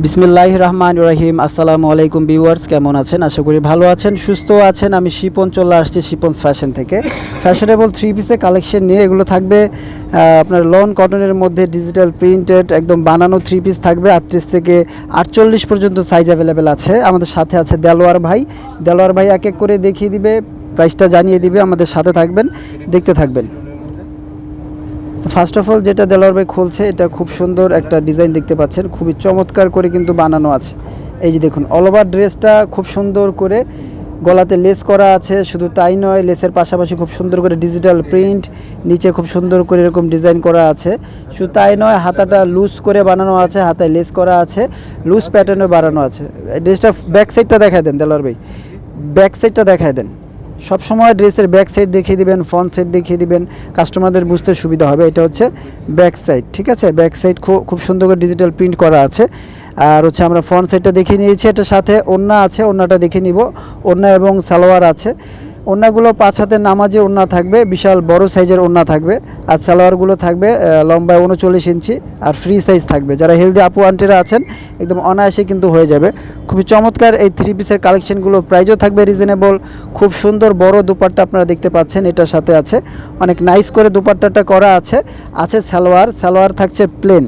বিসমিল্লাহির রহমানির রহিম। আসসালামু আলাইকুম ভিউয়ার্স, কেমন আছেন? আশা করি ভালো আছেন, সুস্থ আছেন। আমি শিপন চলে আসছি শিপন ফ্যাশন থেকে। ফ্যাশনেবল থ্রি পিসের কালেকশন নিয়ে এগুলো থাকবে আপনার লন কটনের মধ্যে ডিজিটাল প্রিন্টেড একদম বানানো থ্রি পিস থাকবে। 38 থেকে 48 পর্যন্ত সাইজ অ্যাভেলেবেল আছে। আমাদের সাথে আছে দেলোয়ার ভাই। দেলোয়ার ভাই এক এক করে দেখিয়ে দিবে, প্রাইসটা জানিয়ে দিবে। আমাদের সাথে থাকবেন, দেখতে থাকবেন। ফার্স্ট অফ অল যেটা দেলোয়ার ভাই খুলছে, এটা খুব সুন্দর একটা ডিজাইন দেখতে পাচ্ছেন, খুবই চমৎকার করে কিন্তু বানানো আছে। এই যে দেখুন, অল ওভার ড্রেসটা খুব সুন্দর করে গলাতে লেস করা আছে। শুধু তাই নয়, লেসের পাশাপাশি খুব সুন্দর করে ডিজিটাল প্রিন্ট, নিচে খুব সুন্দর করে এরকম ডিজাইন করা আছে। শুধু তাই নয়, হাতাটা লুজ করে বানানো আছে, হাতায় লেস করা আছে, লুজ প্যাটার্নে বানানো আছে। ড্রেসটা ব্যাক সাইডটা দেখায় দেন দেলোয়ার ভাই, ব্যাক সাইডটা দেখায় দেন। সব সময় ড্রেসের ব্যাক সাইড দেখিয়ে দিবেন, ফ্রন্ট সাইড দেখিয়ে দিবেন, কাস্টমারদের বুঝতে সুবিধা হবে। এটা হচ্ছে ব্যাক সাইড, ঠিক আছে? ব্যাক সাইড খুব সুন্দর করে ডিজিটাল প্রিন্ট করা আছে। আর হচ্ছে আমরা ফ্রন্ট সাইডটা দেখিয়ে নিয়েছি। এটার সাথে ওড়না আছে, ওড়নাটা দেখে নিব। ওড়না এবং সালোয়ার আছে। ওড়নাগুলো 5 হাতের নামাজে ওড়না থাকবে, বিশাল বড় সাইজের ওড়না থাকবে। আর সালোয়ারগুলো থাকবে লম্বায় 39 ইঞ্চি আর ফ্রি সাইজ থাকবে। যারা হেলদি আপু আন্টিরা আছেন, একদম অনায়াসে কিন্তু হয়ে যাবে। খুবই চমৎকার এই থ্রি পিসের কালেকশনগুলো, প্রাইসও থাকবে রিজনেবল। খুব সুন্দর বড় দুপাট্টা আপনারা দেখতে পাচ্ছেন, এটার সাথে আছে অনেক নাইস করে দুপাট্টাটা করা আছে। আছে সালোয়ার থাকছে প্লেন।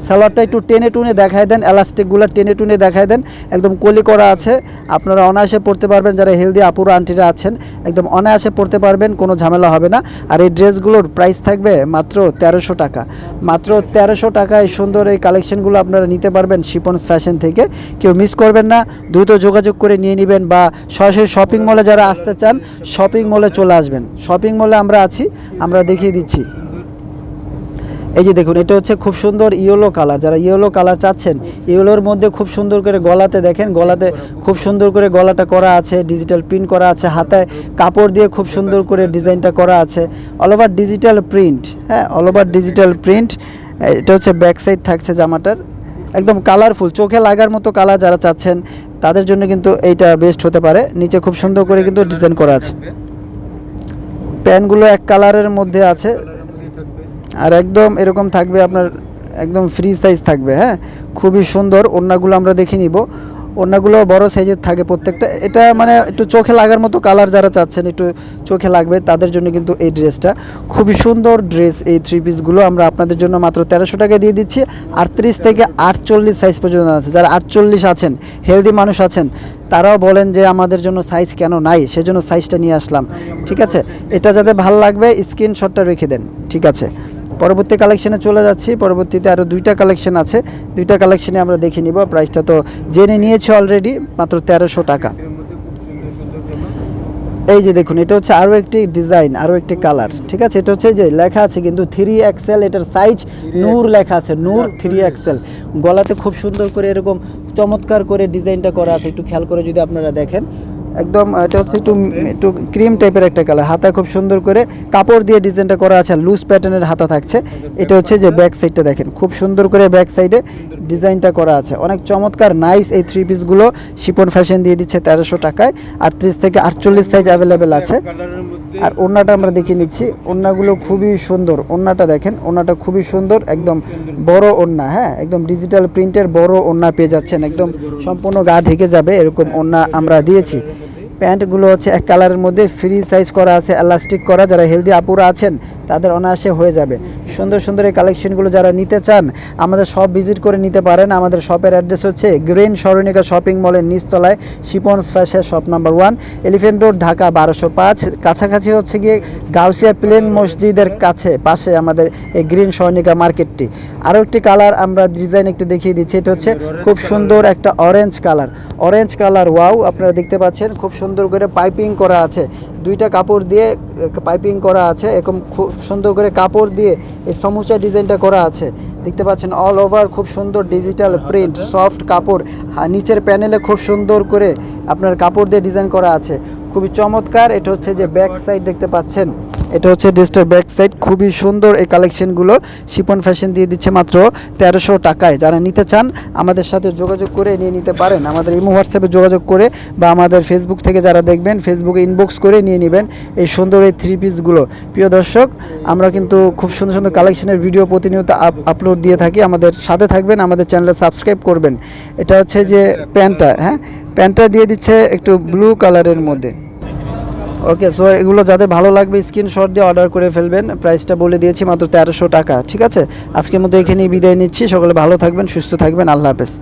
সালোয়ারটা একটু টেনে টুনে দেখায় দেন, এলাস্টিকগুলো টেনে টুনে দেখায় দেন। একদম কলি করা আছে, আপনারা অনায়াসে পরতে পারবেন। যারা হেলদি আপুরা আন্টিরা আছেন, একদম অনায়াসে পরতে পারবেন, কোনো ঝামেলা হবে না। আর এই ড্রেসগুলোর প্রাইস থাকবে মাত্র 1300 টাকা। মাত্র 1300 টাকায় সুন্দর এই কালেকশনগুলো আপনারা নিতে পারবেন শিপন ফ্যাশন থেকে। কেউ মিস করবেন না, দ্রুত যোগাযোগ করে নিয়ে নেবেন। বা সরাসরি শপিং মলে যারা আসতে চান, শপিং মলে চলে আসবেন। শপিং মলে আমরা আছি, আমরা দেখিয়ে দিচ্ছি। এই যে দেখুন, এটা হচ্ছে খুব সুন্দর ইয়েলো কালার। যারা ইয়েলো কালার চাচ্ছেন, ইয়েলোর মধ্যে খুব সুন্দর করে গলাতে দেখেন, গলাতে খুব সুন্দর করে গলাটা করা আছে, ডিজিটাল প্রিন্ট করা আছে। হাতায় কাপড় দিয়ে খুব সুন্দর করে ডিজাইনটা করা আছে, অল ওভার ডিজিটাল প্রিন্ট। হ্যাঁ, অল ওভার ডিজিটাল প্রিন্ট। এটা হচ্ছে ব্যাক সাইড থাকছে জামাটার, একদম কালারফুল, চোখে লাগার মতো কালার। যারা চাচ্ছেন তাদের জন্য কিন্তু এইটা বেস্ট হতে পারে। নিচে খুব সুন্দর করে কিন্তু ডিজাইন করা আছে। প্যান্টগুলো এক কালারের মধ্যে আছে, আর একদম এরকম থাকবে আপনার, একদম ফ্রি সাইজ থাকবে। হ্যাঁ, খুবই সুন্দর। ওড়নাগুলো আমরা দেখে নিব। ওড়নাগুলো বড় সাইজের থাকে প্রত্যেকটা। এটা মানে একটু চোখে লাগার মতো কালার, যারা চাচ্ছেন একটু চোখে লাগবে, তাদের জন্য কিন্তু এই ড্রেসটা খুবই সুন্দর ড্রেস। এই থ্রি পিসগুলো আমরা আপনাদের জন্য মাত্র 1300 টাকায় দিয়ে দিচ্ছি। 38 থেকে 48 সাইজ পর্যন্ত আছে। যারা 48 আছেন, হেলদি মানুষ আছেন, তারাও বলেন যে আমাদের জন্য সাইজ কেন নাই, সেজন্য সাইজটা নিয়ে আসলাম। ঠিক আছে, এটা যাতে ভালো লাগবে স্ক্রিনশটটা রেখে দেন। ঠিক আছে, পরবর্তী কালেকশনে চলে যাচ্ছি। পরবর্তীতে আরও 2টা কালেকশন আছে, 2টা কালেকশনে আমরা দেখে নিব। প্রাইসটা তো জেনে নিয়েছি অলরেডি, মাত্র 1300 টাকা। এই যে দেখুন, এটা হচ্ছে আরও একটি ডিজাইন, আরও একটি কালার। ঠিক আছে, এটা হচ্ছে যে লেখা আছে কিন্তু 3XL, এটার সাইজ নূর লেখা আছে, নূর 3XL। গলাতে খুব সুন্দর করে এরকম চমৎকার করে ডিজাইনটা করা আছে, একটু খেয়াল করে যদি আপনারা দেখেন। একদম এটা হচ্ছে একটু ক্রিম টাইপের একটা কালার। হাতা খুব সুন্দর করে কাপড় দিয়ে ডিজাইনটা করা আছে, লুজ প্যাটার্নের হাতা থাকছে। এটা হচ্ছে যে ব্যাক সাইডটা দেখেন, খুব সুন্দর করে ব্যাক সাইডে ডিজাইনটা করা আছে, অনেক চমৎকার নাইস। এই থ্রি পিসগুলো শিপন ফ্যাশন দিয়ে দিচ্ছে 1300 টাকায়। 38 থেকে 48 সাইজ অ্যাভেলেবেল আছে। আর ওড়নাটা আমরা দেখিয়ে নিচ্ছি। ওড়নাগুলো খুবই সুন্দর, ওড়নাটা দেখেন, ওড়নাটা খুবই সুন্দর, একদম বড় ওড়না। হ্যাঁ, একদম ডিজিটাল প্রিন্টের বড় ওড়না পেয়ে যাচ্ছেন, একদম সম্পূর্ণ গা ঢেকে যাবে এরকম ওড়না আমরা দিয়েছি। প্যান্টগুলো হচ্ছে এক কালারের মধ্যে ফ্রি সাইজ করা আছে, এলাস্টিক করা। যারা হেলদি আপুরা আছেন, তাদের অনায়াসে হয়ে যাবে। সুন্দর সুন্দর এই কালেকশনগুলো যারা নিতে চান, আমাদের শপ ভিজিট করে নিতে পারেন। আমাদের শপের অ্যাড্রেস হচ্ছে গ্রিন সরণিকা শপিং মলের নিচতলায়, Shipon fashion shop number 1, elephant road, Dhaka 1205। কাছাকাছি হচ্ছে গিয়ে গাউসিয়া প্লেন মসজিদের পাশে আমাদের এই গ্রিন সরণিকা মার্কেটটি। আরও একটি কালার আমরা ডিজাইন একটু দেখিয়ে দিচ্ছি। এটা হচ্ছে খুব সুন্দর একটা অরেঞ্জ কালার। ওয়াও, আপনারা দেখতে পাচ্ছেন খুব সুন্দর করে পাইপিং করা আছে, 2টা কাপড় দিয়ে পাইপিং করা আছে। এরকম খুব সুন্দর করে কাপড় দিয়ে এই সমুচা ডিজাইনটা করা আছে, দেখতে পাচ্ছেন। অল ওভার খুব সুন্দর ডিজিটাল প্রিন্ট, সফট কাপড়। নিচের প্যানেলে খুব সুন্দর করে আপনার কাপড় দিয়ে ডিজাইন করা আছে, খুবই চমৎকার। এটা হচ্ছে যে ব্যাক সাইড দেখতে পাচ্ছেন, এটা হচ্ছে ড্রেসটার ব্যাক সাইড, খুবই সুন্দর এই কালেকশনগুলো। শিপন ফ্যাশন দিয়ে দিচ্ছে মাত্র 1300 টাকায়। যারা নিতে চান আমাদের সাথে যোগাযোগ করে নিয়ে নিতে পারেন, আমাদের ইমো হোয়াটসঅ্যাপে যোগাযোগ করে বা আমাদের ফেসবুক থেকে যারা দেখবেন ফেসবুকে ইনবক্স করে নিয়ে নেবেন এই সুন্দর এই থ্রি পিসগুলো। প্রিয় দর্শক, আমরা কিন্তু খুব সুন্দর সুন্দর কালেকশনের ভিডিও প্রতিনিয়ত আপলোড দিয়ে থাকি, আমাদের সাথে থাকবেন, আমাদের চ্যানেলে সাবস্ক্রাইব করবেন। এটা হচ্ছে যে প্যান্টটা, হ্যাঁ প্যান্টটা দিয়ে দিচ্ছে একটু ব্লু কালারের মধ্যে। ওকে, সো এগুলো যাদের ভালো লাগবে স্ক্রিনশট দিয়ে অর্ডার করে ফেলবেন। প্রাইসটা বলে দিয়েছি মাত্র 1300 টাকা। ঠিক আছে, আজকের মতো এখানেই বিদায় নিচ্ছি। সকলে ভালো থাকবেন, সুস্থ থাকবেন, আল্লাহ হাফেজ।